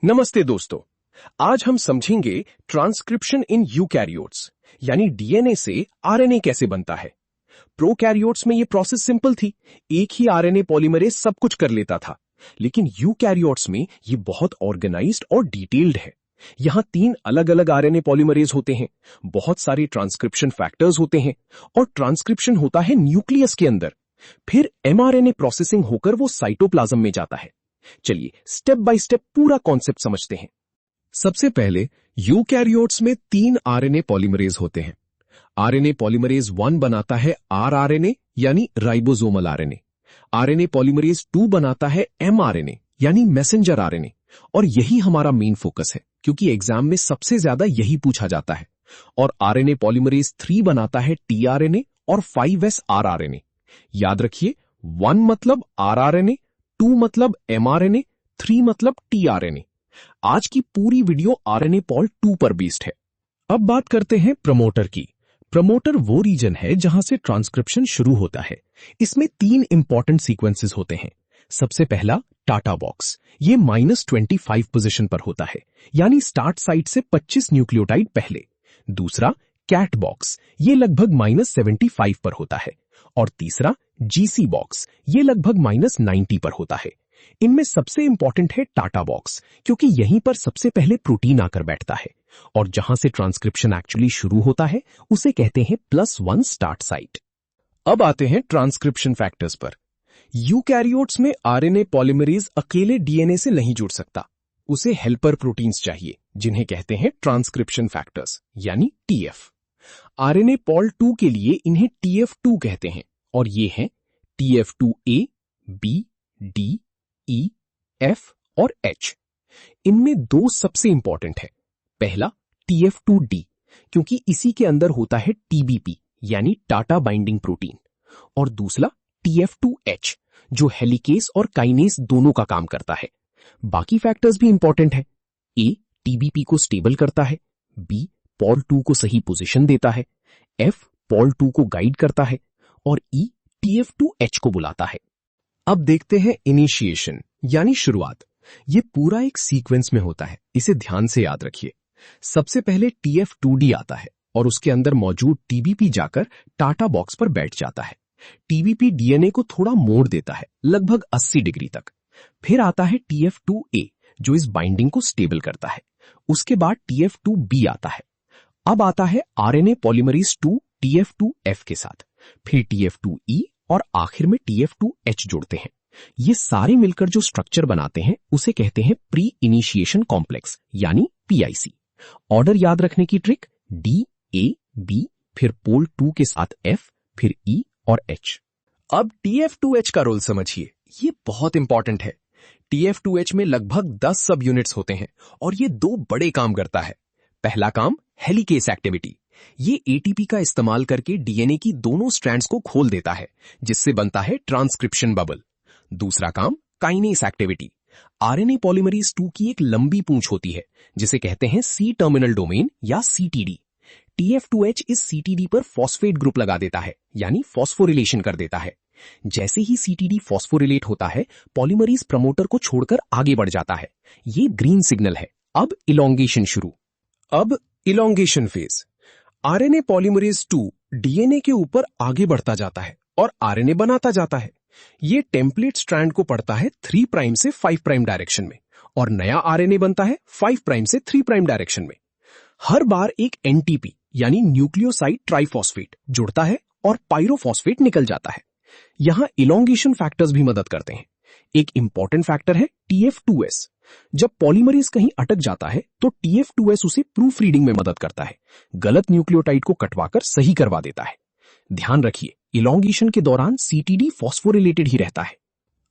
नमस्ते दोस्तों, आज हम समझेंगे ट्रांसक्रिप्शन इन यूकैरियोट्स यानी डीएनए से आरएनए कैसे बनता है। प्रोकैरियोट्स में ये प्रोसेस सिंपल थी, एक ही आरएनए पॉलीमरेज सब कुछ कर लेता था, लेकिन यूकैरियोट्स में ये बहुत ऑर्गेनाइज्ड और डिटेल्ड है। यहाँ 3 अलग अलग आरएनए पॉलीमरेज होते हैं, बहुत सारे ट्रांसक्रिप्शन फैक्टर्स होते हैं और ट्रांसक्रिप्शन होता है न्यूक्लियस के अंदर। फिर एमआरएनए प्रोसेसिंग होकर वो साइटोप्लाज्म में जाता है। चलिए स्टेप बाय स्टेप पूरा कॉन्सेप्ट समझते हैं। सबसे पहले यूकैरियोट्स में 3 आरएनए पॉलीमरेज होते हैं। आरएनए पॉलीमरेज 1 बनाता है आरआरएनए यानी राइबोसोमल आरएनए। आरएनए पॉलीमरेज 2 बनाता है एमआरएनए यानी मैसेंजर आरएनए। और यही हमारा मेन फोकस है क्योंकि एग्जाम में सबसे ज्यादा यही पूछा जाता है। और आरएनए पॉलीमरेज 3 बनाता है टीआरएनए और 5S आरआरएनए। याद रखिए 1 मतलब आरआरएनए, 2 मतलब एमआरएनए, 3 मतलब टीआरएनए। आज की पूरी वीडियो आरएनए पॉल 2 पर बेस्ड है। अब बात करते हैं प्रमोटर की। प्रमोटर वो रीजन है जहां से ट्रांसक्रिप्शन शुरू होता है। इसमें 3 इंपॉर्टेंट सीक्वेंसेस होते हैं। सबसे पहला टाटा बॉक्स, ये -25 पोजीशन पर होता है, यानी स्टार्ट साइट से 25 न्यूक्लियोटाइड पहले। दूसरा कैट बॉक्स, ये लगभग -75 पर होता है। और तीसरा जीसी बॉक्स, ये लगभग -90 पर होता है। इनमें सबसे इंपॉर्टेंट है टाटा बॉक्स, क्योंकि यहीं पर सबसे पहले प्रोटीन आकर बैठता है और जहां से ट्रांसक्रिप्शन एक्चुअली शुरू होता है उसे कहते हैं +1 स्टार्ट साइट। अब आते हैं ट्रांसक्रिप्शन फैक्टर्स पर। यूकैरियोट्स में आरएनए पॉलीमरेज अकेले डीएनए से नहीं जुड़ सकता, उसे हेल्पर प्रोटीन्स चाहिए जिन्हें कहते हैं ट्रांसक्रिप्शन फैक्टर्स यानी टीएफ। आरएनए पॉल 2 के लिए इन्हें TF2 कहते हैं और ये हैं TF2A, B, D, E, F और H। इनमें 2 सबसे इंपॉर्टेंट है। पहला TF2D, क्योंकि इसी के अंदर होता है TBP यानी टाटा बाइंडिंग प्रोटीन। और दूसरा TF2H, जो हेलिकेस और काइनेस दोनों का काम करता है। बाकी फैक्टर्स भी इंपॉर्टेंट है। A TBP को स्टेबल करता है, B पॉल 2 को सही पोजीशन देता है, F पॉल 2 को गाइड करता है और E TF2H को बुलाता है। अब देखते हैं इनिशिएशन यानी शुरुआत। ये पूरा एक सीक्वेंस में होता है, इसे ध्यान से याद रखिए। सबसे पहले TF2D आता है और उसके अंदर मौजूद TBP जाकर टाटा बॉक्स पर बैठ जाता है। TBP डीएनए को थोड़ा मोड़ देता है, लगभग 80 डिग्री तक। फिर आता है TF2A, जो इस बाइंडिंग को स्टेबल करता है। उसके बाद TF2B आता है। अब आता है आरएनए पॉलीमरेज 2 TF2F के साथ, फिर TF2E और आखिर में TF2H जुड़ते हैं। ये सारे मिलकर जो स्ट्रक्चर बनाते हैं उसे कहते हैं प्री इनिशिएशन कॉम्प्लेक्स यानी PIC। ऑर्डर याद रखने की ट्रिक D, A, B, फिर पोल 2 के साथ F, फिर E और H। अब TF2H का रोल समझिए, ये बहुत इंपॉर्टेंट है। TF2H में लगभग 10 सब यूनिट्स होते हैं और ये 2 बड़े काम करता है। पहला काम हेलिकेस एक्टिविटी, ये ATP का इस्तेमाल करके डीएनए की दोनों स्ट्रैंड्स को खोल देता है, जिससे बनता है ट्रांसक्रिप्शन बबल। दूसरा काम काइनेस एक्टिविटी, आरएनए पॉलीमरेज 2 की एक लंबी पूंछ होती है जिसे कहते हैं C टर्मिनल डोमेन या CTD। TF2H इस CTD पर फॉस्फेट ग्रुप लगा देता है यानी फॉस्फोरिलेशन कर देता है। जैसे ही CTD फॉस्फोरिलेट होता है, पॉलीमरेज प्रमोटर को छोड़कर आगे बढ़ जाता है। ये ग्रीन सिग्नल है। अब इलोंगेशन शुरू। अब elongation phase. RNA polymerase 2 DNA के ऊपर आगे बढ़ता जाता है और आरएनए बनाता जाता है। ये टेम्पलेट स्ट्रैंड को पढ़ता है 3 प्राइम से 5 प्राइम डायरेक्शन में और नया आरएनए बनता है 5 प्राइम से 3 प्राइम डायरेक्शन में। हर बार एक NTP यानी न्यूक्लियोसाइड ट्राइफॉस्फेट जुड़ता है और पायरोफॉस्फेट निकल जाता है। यहां इलोंगेशन फैक्टर्स भी मदद करते हैं। एक इंपॉर्टेंट फैक्टर है TF2S। जब पॉलीमरेज कहीं अटक जाता है तो TF2S उसे प्रूफ रीडिंग में मदद करता है, गलत न्यूक्लियोटाइड को कटवाकर सही करवा देता है। ध्यान रखिए, इलोंगेशन के दौरान CTD फॉस्फोरिलेटेड ही रहता है।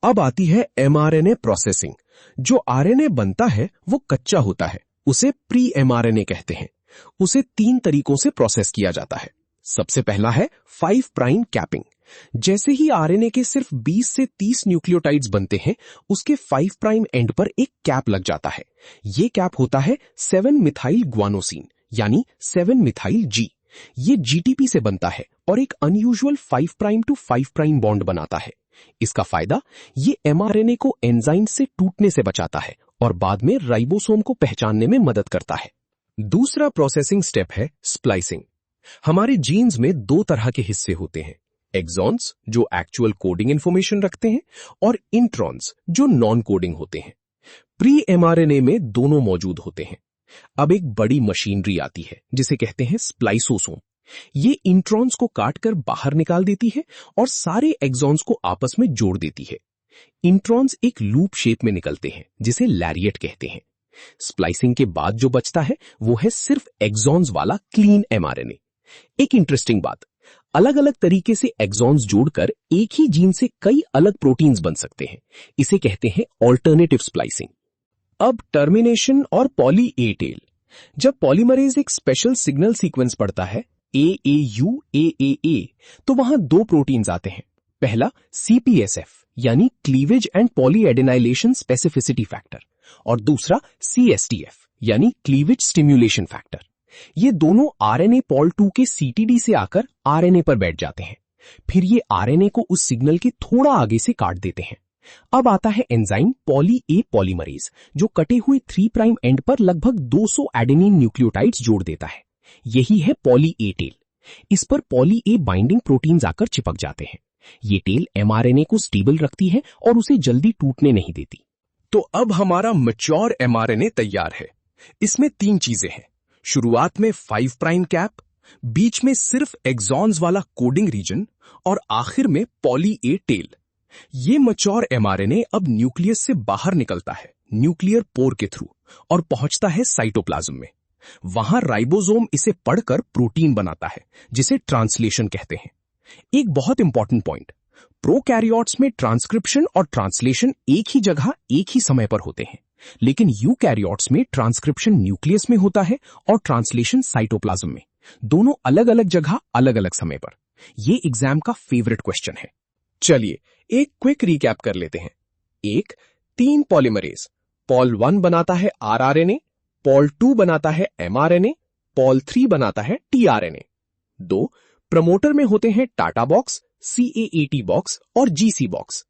अब आती है mRNA प्रोसेसिंग। जो आरएनए बनता है वो कच्चा होता है, उसे प्री mRNA कहते हैं। उसे 3 तरीकों से प्रोसेस किया जाता है। सबसे पहला है 5 प्राइम कैपिंग। जैसे ही आरएनए के सिर्फ 20 से 30 न्यूक्लियोटाइड्स बनते हैं, उसके 5 प्राइम एंड पर एक कैप लग जाता है। ये कैप होता है 7 मिथाइल ग्वानोसिन यानी 7 मिथाइल G। ये GTP से बनता है और एक unusual 5 prime to 5 prime bond बनाता है। इसका फायदा, ये mRNA को एंजाइम से टूटने से बचाता है और बाद में राइबोसोम को पहचानने में मदद करता है। दूसरा प्रोसेसिंग स्टेप है स्प्लाइसिंग। हमारे जीन्स में दो तरह के हिस्से होते हैं, एक्सॉन्स जो एक्चुअल कोडिंग इंफॉर्मेशन रखते हैं और इंट्रॉन्स जो नॉन कोडिंग होते हैं। प्री एमआरएनए में दोनों मौजूद होते हैं। अब एक बड़ी मशीनरी आती है जिसे कहते हैं स्प्लाइसोसोम। ये इंट्रॉन्स को काटकर बाहर निकाल देती है और सारे एक्सॉन्स को आपस में जोड़ देती है। इंट्रॉन्स एक लूप शेप में निकलते हैं जिसे लैरिएट कहते हैं। स्प्लाइसिंग के बाद जो बचता है वो है सिर्फ एक्सॉन्स वाला क्लीन एमआरएनए। एक इंटरेस्टिंग बात, अलग अलग तरीके से एक्सॉन्स जोड़कर एक ही जीन से कई अलग प्रोटीन्स बन सकते हैं। इसे कहते हैं ऑल्टरनेटिव स्प्लाइसिंग। अब टर्मिनेशन और पॉली ए टेल। जब पॉलीमरेज एक स्पेशल सिग्नल सीक्वेंस पढ़ता है AAU AAA, तो वहां दो प्रोटीन्स आते हैं। पहला CPSF यानी क्लीवेज एंड पॉलीएडेनाइलेशन स्पेसिफिसिटी फैक्टर और दूसरा CSTF यानी क्लीवेज स्टिम्युलेशन फैक्टर। ये दोनों RNA पॉल 2 के CTD से आकर RNA पर बैठ जाते हैं। फिर ये RNA को उस सिग्नल के थोड़ा आगे से काट देते हैं। अब आता है एंजाइम पॉली ए पॉलीमरेज जो कटे हुए 3 प्राइम एंड पर लगभग 200 एडेनिन न्यूक्लियोटाइड्स जोड़ देता है। यही है पॉली ए टेल। इस पर पॉली ए बाइंडिंग प्रोटीन्स आकर चिपक जाते हैं। ये टेल एमआरएनए को स्टेबल रखती है और उसे जल्दी टूटने नहीं देती। तो अब हमारा मैच्योर एमआरएनए तैयार है। इसमें 3 चीजें हैं। शुरुआत में 5 प्राइम कैप, बीच में सिर्फ एक्सॉन्स वाला कोडिंग रीजन और आखिर में पॉली ए टेल। ये मैच्योर एमआरएनए अब न्यूक्लियस से बाहर निकलता है न्यूक्लियर पोर के थ्रू और पहुंचता है साइटोप्लाज्म में। वहां राइबोसोम इसे पढ़कर प्रोटीन बनाता है जिसे ट्रांसलेशन कहते हैं। एक बहुत इंपॉर्टेंट पॉइंट, प्रोकैरियोट्स में ट्रांसक्रिप्शन और ट्रांसलेशन एक ही जगह एक ही समय पर होते हैं, लेकिन यूकैरियोट्स में ट्रांसक्रिप्शन न्यूक्लियस में होता है और ट्रांसलेशन साइटोप्लाज्म में, दोनों अलग अलग जगह अलग अलग समय पर। यह एग्जाम का फेवरेट क्वेश्चन है। चलिए एक क्विक रिकैप कर लेते हैं। 1, 3 पॉलीमरेज, पॉल 1 बनाता है आरआरएनए, पॉल 2 बनाता है एमआरएनए, पॉल 3 बनाता है टीआरएनए। 2, प्रमोटर में होते हैं टाटा बॉक्स, CAAT बॉक्स और GC बॉक्स।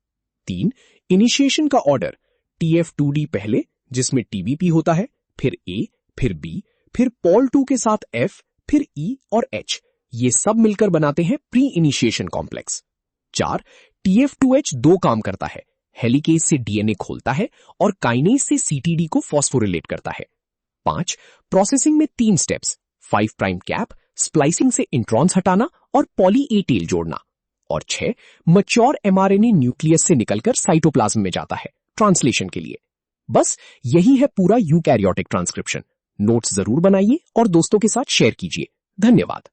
3, इनिशिएशन का ऑर्डर, TF2D पहले जिसमें TBP होता है, फिर A, फिर B, फिर पॉल 2 के साथ F, फिर E और H। ये सब मिलकर बनाते हैं प्री इनिशिएशन कॉम्प्लेक्स। 4, TF2H 2 काम करता है, हेलिकेज से डीएनए खोलता है और काइनेज से CTD को फॉस्फोरिलेट करता है। 5, प्रोसेसिंग में 3 स्टेप्स, 5 प्राइम कैप, स्प्लाइसिंग से इंट्रॉन्स हटाना और पॉली ए टेल जोड़ना। और 6, मैच्योर एमआरएनए न्यूक्लियस से निकलकर साइटोप्लाज्म में जाता है ट्रांसलेशन के लिए। बस यही है पूरा यूकैरियोटिक ट्रांसक्रिप्शन। नोट्स जरूर बनाइए और दोस्तों के साथ शेयर कीजिए। धन्यवाद।